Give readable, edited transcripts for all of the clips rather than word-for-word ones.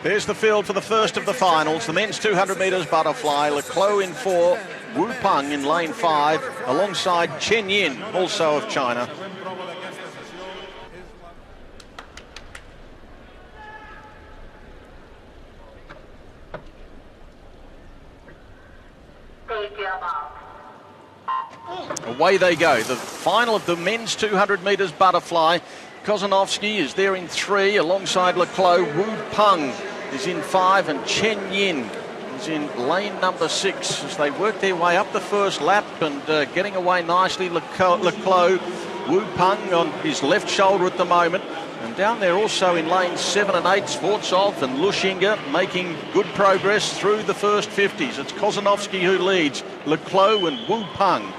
There's the field for the first of the finals. The men's 200 metres butterfly. Clos in 4, Wu Peng in lane 5, alongside Chen Yin, also of China. Away they go. The final of the men's 200 metres butterfly. Kozanovsky is there in 3 alongside Clos. Wu Peng is in 5 and Chen Yin is in lane number 6 as they work their way up the first lap and getting away nicely. Clos, Wu Peng on his left shoulder at the moment. And down there also in lanes 7 and 8, Svortsov and Lushinga making good progress through the first 50s. It's Kozanovsky who leads, Clos and Wu Peng.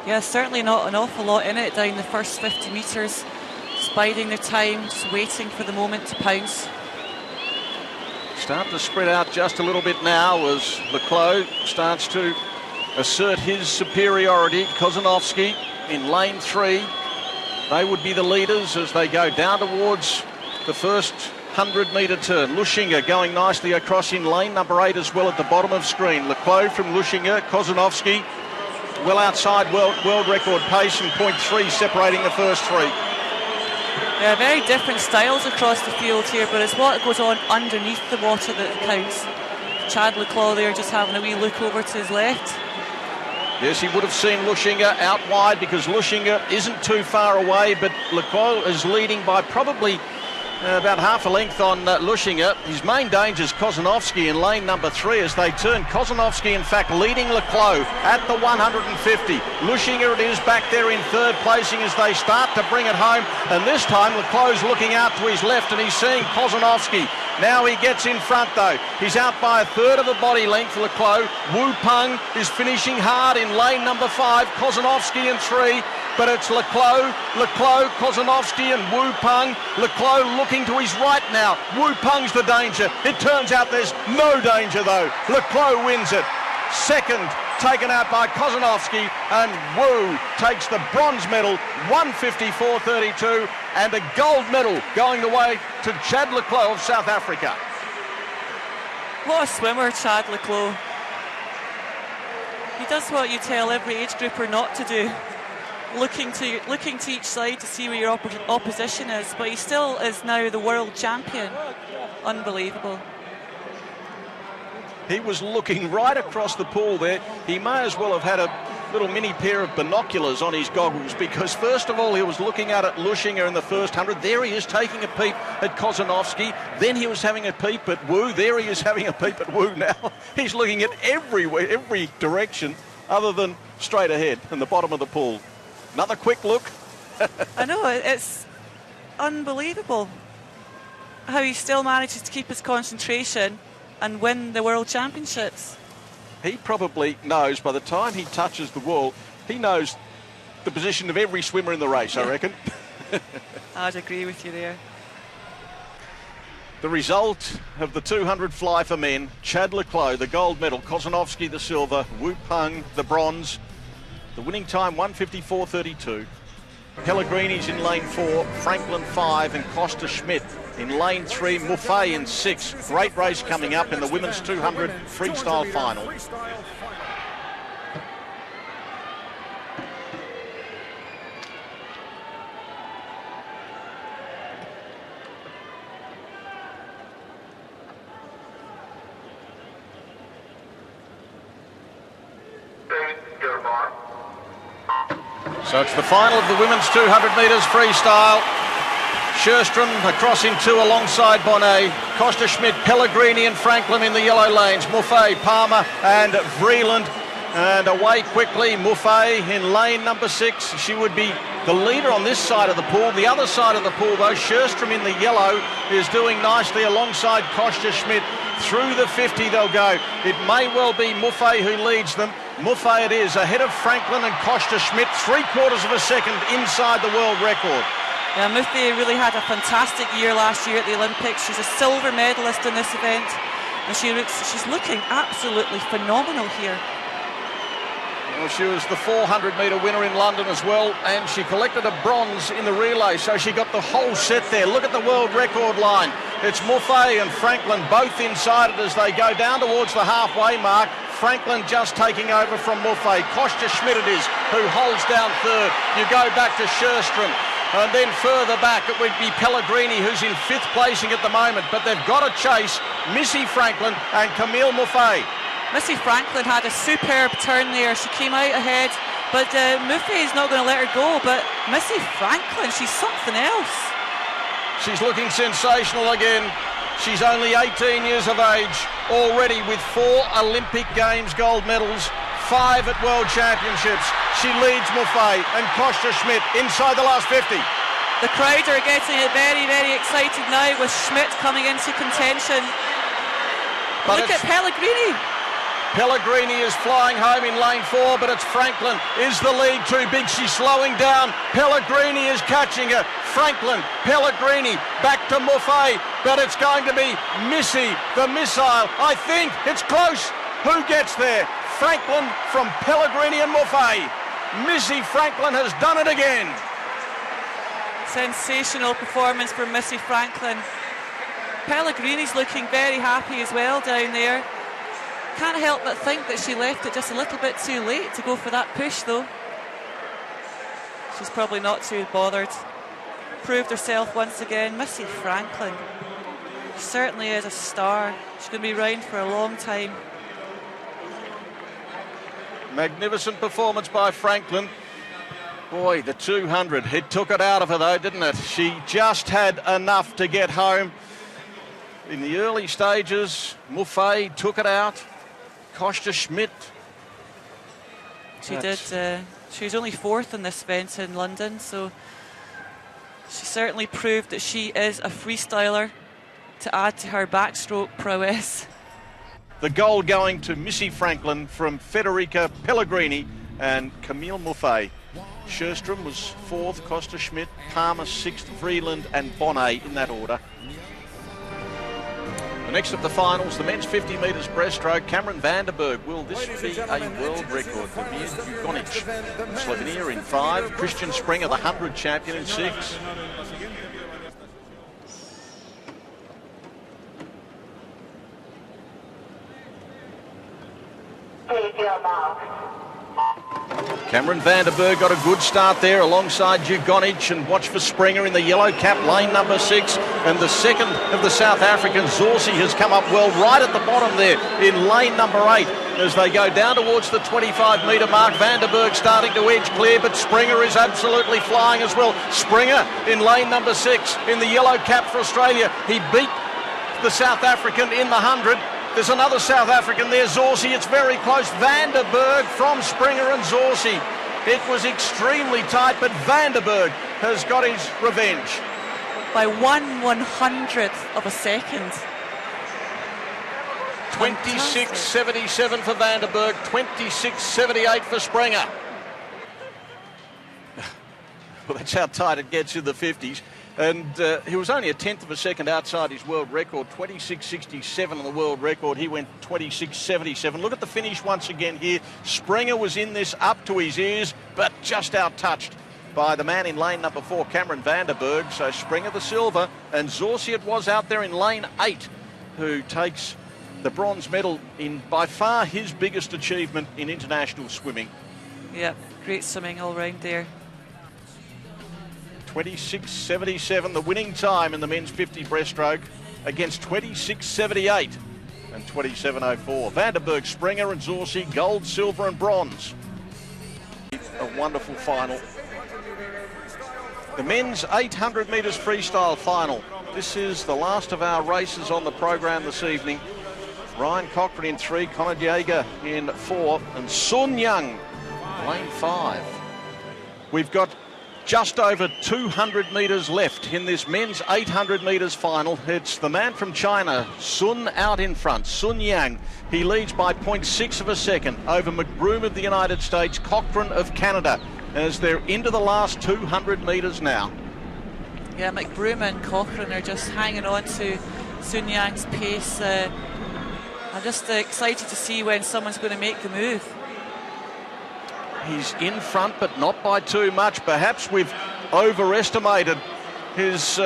Yeah, certainly not an awful lot in it down the first 50 metres. Just biding their time, just waiting for the moment to pounce. Start to spread out just a little bit now as Clos starts to assert his superiority. Kozanovsky in lane 3. They would be the leaders as they go down towards the first 100-metre turn. Lushinga going nicely across in lane number 8 as well at the bottom of screen. Clos from Lushinga, Kozanovsky well outside world record pace and 0.3 separating the first 3. Yeah, very different styles across the field here, but it's what goes on underneath the water that counts. Chad Clos there just having a wee look over to his left. Yes, he would have seen Lushinga out wide because Lushinga isn't too far away, but Clos is leading by probably about half a length on Lushinga. His main danger is Kozanovsky in lane number 3 as they turn. Kozanovsky, in fact, leading Clos at the 150. Lushinga it is back there in 3rd placing as they start to bring it home. And this time, Clos looking out to his left and he's seeing Kozanovsky. Now he gets in front though. He's out by a 1/3 of a body length, Clos. Wu Peng is finishing hard in lane number 5. Kozanovsky in 3. But it's Clos, Kozanovsky and Wu Peng. Clos looking to his right now. Wu Peng's the danger. It turns out there's no danger though. Clos wins it. Second taken out by Kozanovsky, and Wu takes the bronze medal, 154.32, and a gold medal going the way to Chad Clos of South Africa. What a swimmer, Chad Clos. He does what you tell every age grouper not to do. Looking to each side to see where your opposition is, but he still is now the world champion. Unbelievable. He was looking right across the pool there. He may as well have had a little mini pair of binoculars on his goggles because first of all he was looking out at Lushinga in the first 100. There he is taking a peep at Kozanovsky. Then he was having a peep at Wu. There he is having a peep at Wu now. He's looking at every direction other than straight ahead in the bottom of the pool. Another quick look. I know, it's unbelievable how he still manages to keep his concentration and win the World Championships. He probably knows by the time he touches the wall, he knows the position of every swimmer in the race, I reckon. I'd agree with you there. The result of the 200 fly for men, Chad Clos, the gold medal, Kozanovsky the silver, Wu Peng the bronze. The winning time, 154.32. Pellegrini's in lane 4, Franklin 5 and Costa Schmidt in lane 3, Muffet in 6. Great race coming up in the women's 200 freestyle final. So it's the final of the women's 200 metres freestyle. Sjöström across in 2 alongside Bonnet. Costa Schmidt, Pellegrini and Franklin in the yellow lanes. Muffet, Palmer and Vreeland. And away quickly, Muffet in lane number 6. She would be the leader on this side of the pool. The other side of the pool though, Sjöström in the yellow is doing nicely alongside Costa Schmidt. Through the 50 they'll go. It may well be Muffet who leads them. Muffet it is, ahead of Franklin and Costa Schmidt, 3/4 of a second inside the world record. Yeah, Muffet really had a fantastic year last year at the Olympics. She's a silver medalist in this event, and she's looking absolutely phenomenal here. Well, she was the 400-metre winner in London as well, and she collected a bronze in the relay, so she got the whole set there. Look at the world record line. It's Muffay and Franklin both inside it as they go down towards the halfway mark. Franklin just taking over from Muffay. Kostja Schmidt it is who holds down third. You go back to Sjöström. And then further back it would be Pellegrini, who's in fifth placing at the moment. But they've got to chase Missy Franklin and Camille Muffay. Missy Franklin had a superb turn there. She came out ahead, but Muffay is not going to let her go. But Missy Franklin, she's something else. She's looking sensational again. She's only 18 years of age, already with 4 Olympic Games gold medals, 5 at World Championships. She leads Muffay and Kostja Schmidt inside the last 50. The crowd are getting it very, very excited now with Schmidt coming into contention. But look at Pellegrini. Pellegrini is flying home in lane 4, but it's Franklin. Is the lead too big? She's slowing down. Pellegrini is catching her. Franklin, Pellegrini, back to Muffay, but it's going to be Missy, the missile. I think it's close. Who gets there? Franklin from Pellegrini and Muffay. Missy Franklin has done it again. Sensational performance from Missy Franklin. Pellegrini's looking very happy as well down there. Can't help but think that she left it just a little bit too late to go for that push though. She's probably not too bothered. Proved herself once again. Missy Franklin certainly is a star. She's going to be around for a long time. Magnificent performance by Franklin. Boy, the 200, it took it out of her though, didn't it? She just had enough to get home. In the early stages, Muffay took it out. Kostja Schmidt. She did. She was only 4th in this event in London, so she certainly proved that she is a freestyler to add to her backstroke prowess. The goal going to Missy Franklin from Federica Pellegrini and Camille Muffay. Sjöström was 4th, Kostja Schmidt, Palmer 6th, Vreeland and Bonnet in that order. Next up the finals, the men's 50 metres breaststroke. Cameron van der Burg. Will this be a world record for Burgh? Slovenia in 5. Christian Springer, the 100 champion, in 6. Cameron van der Burg got a good start there alongside Jugonic, and watch for Springer in the yellow cap, lane number 6. And the second of the South Africans, Zorzi, has come up well right at the bottom there in lane number 8 as they go down towards the 25 metre mark. Van der Burg starting to edge clear, but Springer is absolutely flying as well. Springer in lane number 6 in the yellow cap for Australia. He beat the South African in the 100. There's another South African there, Zorzi. It's very close. Van der Burg from Springer and Zorzi. It was extremely tight, but Van der Burg has got his revenge. By 1/100th of a second. 26.77 for Van der Burg, 26.78 for Springer. Well, that's how tight it gets in the 50s. And he was only a 10th of a second outside his world record, 26.67 on the world record. He went 26.77. Look at the finish once again here. Springer was in this up to his ears, but just out-touched by the man in lane number 4, Cameron van der Burg. So Springer the silver, and Zorzi it was out there in lane 8, who takes the bronze medal in by far his biggest achievement in international swimming. Yep, great swimming all round there. 26.77, the winning time in the men's 50 breaststroke, against 26.78 and 27.04. Van der Burg, Springer and Zorzi, gold, silver and bronze. A wonderful final. The men's 800 metres freestyle final. This is the last of our races on the program this evening. Ryan Cochrane in 3, Conor Jaeger in 4 and Sun Yang, lane 5. We've got just over 200 metres left in this men's 800 metres final. It's the man from China, Sun, out in front. Sun Yang, he leads by 0.6 of a second over McBroom of the United States, Cochrane of Canada, as they're into the last 200 metres now. Yeah, McBroom and Cochrane are just hanging on to Sun Yang's pace. I'm just excited to see when someone's going to make the move. He's in front, but not by too much. Perhaps we've overestimated his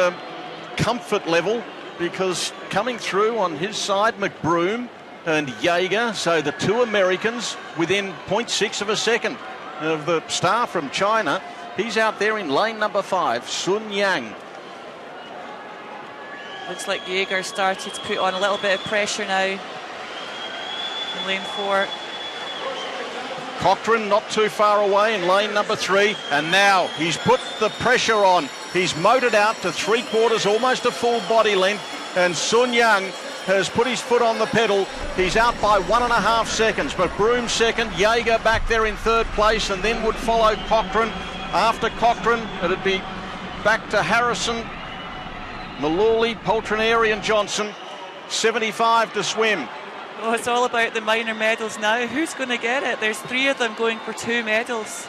comfort level because coming through on his side, McBroom and Jaeger, so the two Americans within 0.6 of a second of the star from China. He's out there in lane number 5, Sun Yang. Looks like Jaeger started to put on a little bit of pressure now in lane 4. Cochrane not too far away in lane number 3, and now he's put the pressure on. He's motored out to 3/4, almost a full body length, and Sun Yang has put his foot on the pedal. He's out by 1.5 seconds, but Broom second, Jaeger back there in third place, and then would follow Cochrane. After Cochrane, it'd be back to Harrison, Malloy, Poltrinari and Johnson. 75 to swim. Oh, it's all about the minor medals now. Who's going to get it? There's 3 of them going for 2 medals.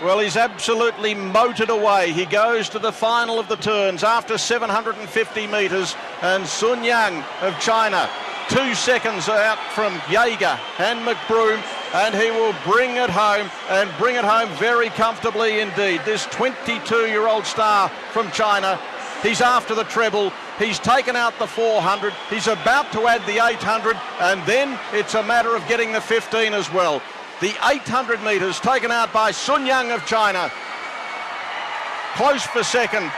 Well, he's absolutely motored away. He goes to the final of the turns after 750 metres, and Sun Yang of China 2 seconds out from Jaeger and McBroom, and he will bring it home, and bring it home very comfortably indeed. This 22-year-old star from China, he's after the treble. He's taken out the 400. He's about to add the 800, and then it's a matter of getting the 15 as well. The 800 metres taken out by Sun Yang of China. Close for second.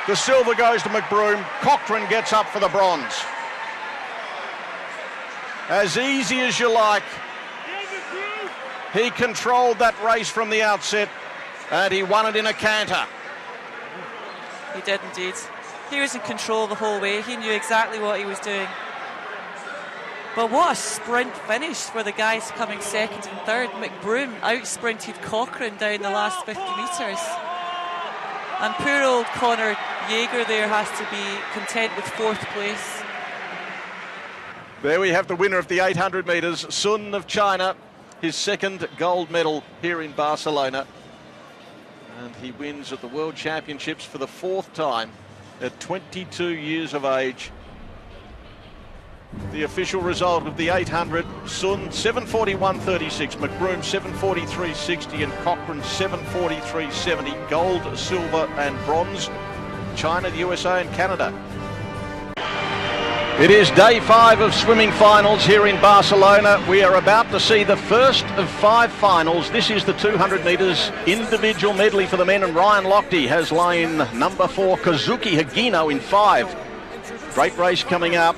The silver goes to McBroom. Cochrane gets up for the bronze. As easy as you like. He controlled that race from the outset, and he won it in a canter. He did indeed. He was in control the whole way. He knew exactly what he was doing. But what a sprint finish for the guys coming second and third. McBroom out-sprinted Cochrane down the last 50 metres. And poor old Conor Jaeger there has to be content with 4th place. There we have the winner of the 800 metres, Sun of China, his 2nd gold medal here in Barcelona. And he wins at the World Championships for the 4th time at 22 years of age. The official result of the 800, Sun 7:41.36, McBroom 7:43.60 and Cochrane 7:43.70. Gold, silver and bronze, China, the USA and Canada. It is day 5 of swimming finals here in Barcelona. We are about to see the first of 5 finals. This is the 200 metres individual medley for the men, and Ryan Lochte has lane number 4, Kazuki Hagino in 5. Great race coming up.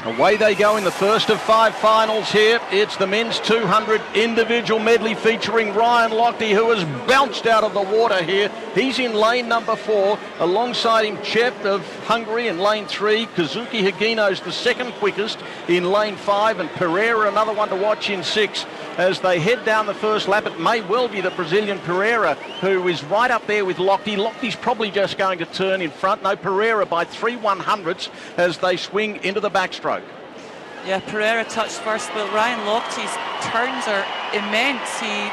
Away they go in the first of 5 finals here. It's the men's 200 individual medley featuring Ryan Lochte, who has bounced out of the water here. He's in lane number 4. Alongside him, Chep of Hungary in lane 3. Kazuki Hagino's the 2nd quickest in lane 5. And Pereira, another one to watch, in 6. As they head down the first lap, it may well be the Brazilian Pereira who is right up there with Lochte. Lochte's probably just going to turn in front. No, Pereira by 3/100ths as they swing into the backstroke. Yeah, Pereira touched first, but Ryan Lochte's turns are immense. He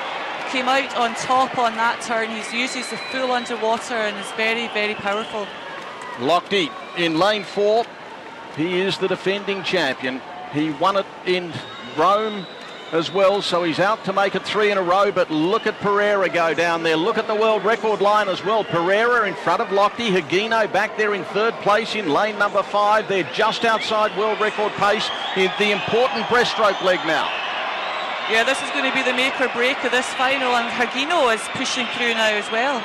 came out on top on that turn. He uses the full underwater and is very, very powerful. Lochte in lane 4. He is the defending champion. He won it in Rome as well, so he's out to make it 3 in a row. But look at Pereira go down there. Look at the world record line as well. Pereira in front of Lochte. Hagino back there in 3rd place in lane number 5. They're just outside world record pace in the important breaststroke leg now. Yeah, this is going to be the make or break of this final, and Hagino is pushing through now as well.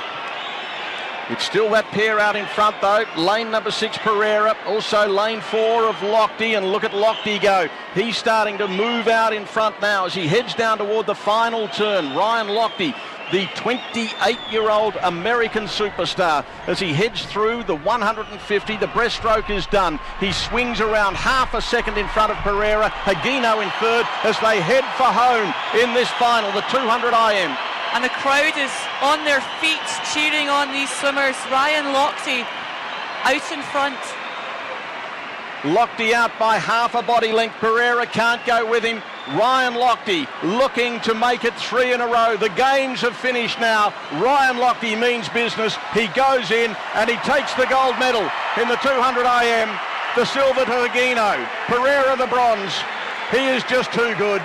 It's still that pair out in front though. Lane number 6, Pereira. Also lane 4 of Lochte, and look at Lochte go. He's starting to move out in front now as he heads down toward the final turn. Ryan Lochte, the 28-year-old American superstar, as he heads through the 150. The breaststroke is done. He swings around half a second in front of Pereira. Hagino in 3rd as they head for home in this final, the 200 IM. And the crowd is on their feet cheering on these swimmers. Ryan Lochte out in front. Lochte out by half a body length. Pereira can't go with him. Ryan Lochte looking to make it 3 in a row. The games have finished now. Ryan Lochte means business. He goes in and he takes the gold medal in the 200 IM. The silver to Hagino. Pereira the bronze. He is just too good.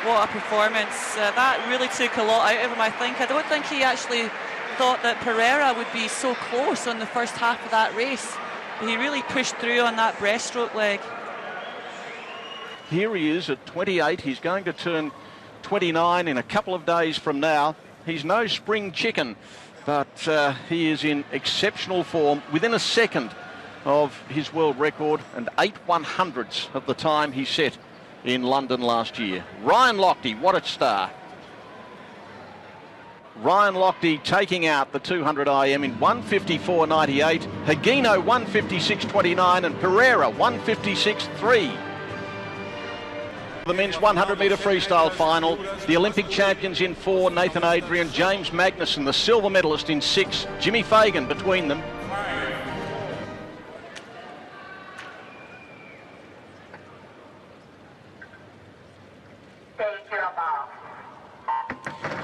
What a performance. That really took a lot out of him, I think. I don't think he actually thought that Pereira would be so close on the first half of that race. But he really pushed through on that breaststroke leg. Here he is at 28. He's going to turn 29 in a couple of days from now. He's no spring chicken, but he is in exceptional form, within a second of his world record and 8/100ths of the time he set in London last year. Ryan Lochte, what a star. Ryan Lochte taking out the 200 IM in 1:54.98, Higino 1:56.29 and Pereira 1:56.3. The men's 100-metre freestyle final, the Olympic champions in 4, Nathan Adrian, James Magnusson, the silver medalist in 6, Jimmy Fagan between them.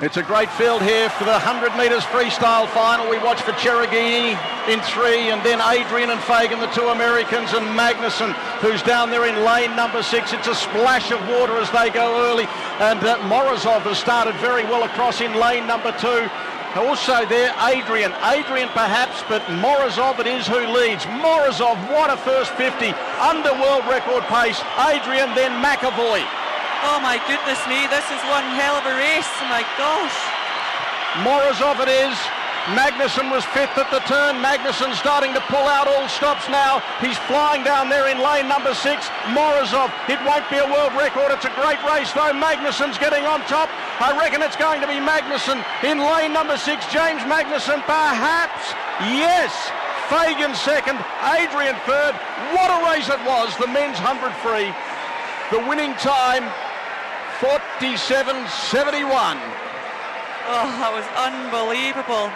It's a great field here for the 100 metres freestyle final. We watch for Cheragini in 3 and then Adrian and Fagan, the 2 Americans, and Magnusson, who's down there in lane number 6. It's a splash of water as they go early, and Morozov has started very well across in lane number 2. Also there, Adrian perhaps, but Morozov it is who leads. Morozov, what a first 50, under world record pace. Adrian, then McAvoy. Oh my goodness me, this is one hell of a race, oh my gosh. Morozov it is. Magnusson was 5th at the turn. Magnusson starting to pull out all stops now. He's flying down there in lane number 6. Morozov, it won't be a world record. It's a great race though. Magnusson's getting on top. I reckon it's going to be Magnusson in lane number 6. James Magnusson perhaps. Yes. Fagan 2nd. Adrian 3rd. What a race it was. The men's 100 free. The winning time 47.71. Oh, that was unbelievable.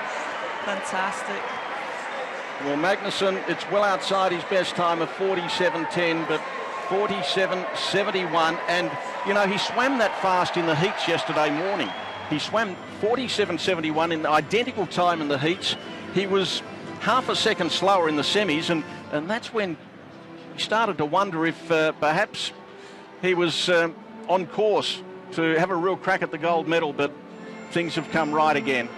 Fantastic. Well, Magnusson, it's well outside his best time of 47.10, but 47.71. And, you know, he swam that fast in the heats yesterday morning. He swam 47.71 in the identical time in the heats. He was half a second slower in the semis, and that's when he started to wonder if perhaps he was on course to have a real crack at the gold medal, but things have come right again.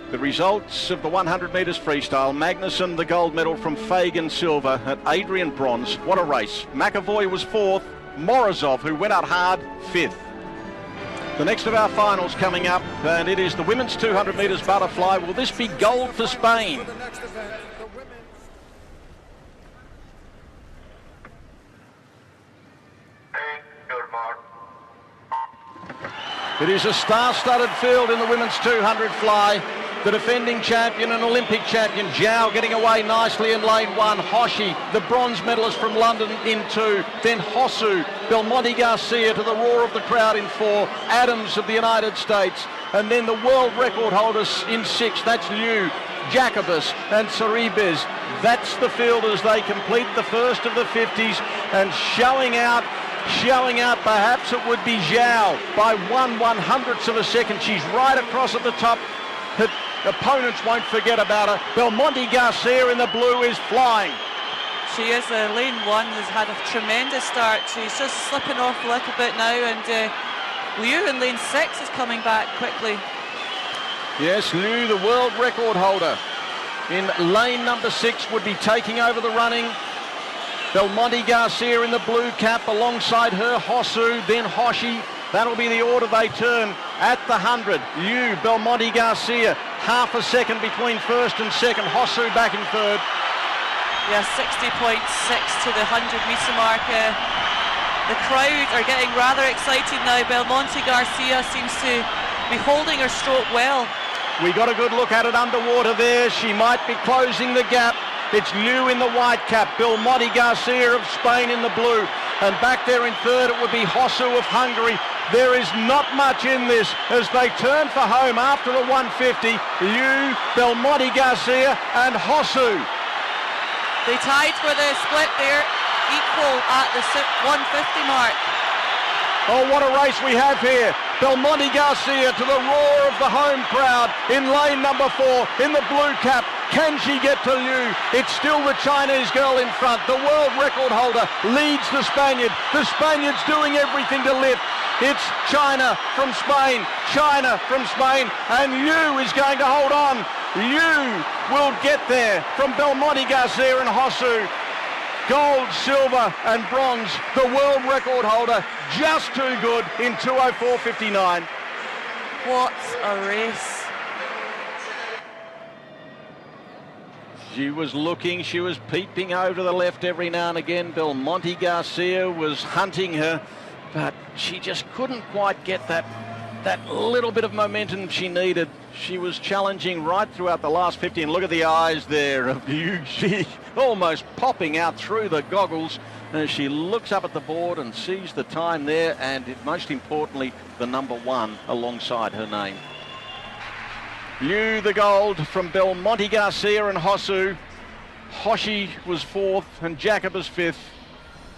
The results of the 100 metres freestyle: Magnusson the gold medal from Fagan silver, at Adrian bronze. What a race. McAvoy was 4th, Morozov, who went out hard, 5th. The next of our finals coming up, and it is the women's 200 metres butterfly. Will this be gold for Spain? It is a star-studded field in the women's 200 fly. The defending champion and Olympic champion, Zhao, getting away nicely in lane 1. Hoshi, the bronze medalist from London, in 2. Then Hoszu, Belmonte Garcia to the roar of the crowd in 4. Adams of the United States. And then the world record holders in 6. That's Liu, Jacobus and Sorribes. That's the field as they complete the first of the 50s, and showing out perhaps it would be Zhao by 1/100th of a second. She's right across at the top. Her opponents won't forget about her. Belmonte Garcia in the blue is flying. She is. Lane 1 has had a tremendous start. She's just slipping off a little bit now, and Liu in lane 6 is coming back quickly. Yes, Liu, the world record holder, in lane number 6 would be taking over the running. Belmonte Garcia in the blue cap, alongside her Hoszu, then Hoshi. That'll be the order they turn at the 100. Liu, Belmonte Garcia, half a second between first and second. Hoszu back in 3rd. Yeah, 60.6 to the 100-metre mark. The crowd are getting rather excited now. Belmonte Garcia seems to be holding her stroke well. We got a good look at it underwater there. She might be closing the gap. It's Liu in the white cap, Belmonte Garcia of Spain in the blue. And back there in 3rd, it would be Hoszu of Hungary. There is not much in this as they turn for home after the 150. Liu, Belmonte Garcia and Hoszu. They tied for the split there, equal at the 150 mark. Oh, what a race we have here. Belmonte Garcia to the roar of the home crowd in lane number 4 in the blue cap. Can she get to Liu? It's still the Chinese girl in front. The world record holder leads the Spaniard. The Spaniard's doing everything to lift. It's China from Spain, and Liu is going to hold on. Liu will get there from Belmonte Garcia and Hoszu. Gold, silver and bronze. The world record holder just too good in 2:04.59. What a race. She was looking, she was peeping over to the left every now and again. Belmonte Garcia was hunting her, but she just couldn't quite get that little bit of momentum she needed. She was challenging right throughout the last 50, and look at the eyes there of Liu. She almost popping out through the goggles as she looks up at the board and sees the time there, and most importantly, the number 1 alongside her name. Liu the gold from Belmonte Garcia and Hoszu. Hoshi was 4th and Jacob was 5th.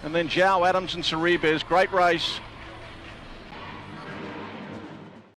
And then Zhao, Adams and Ceribes. Great race.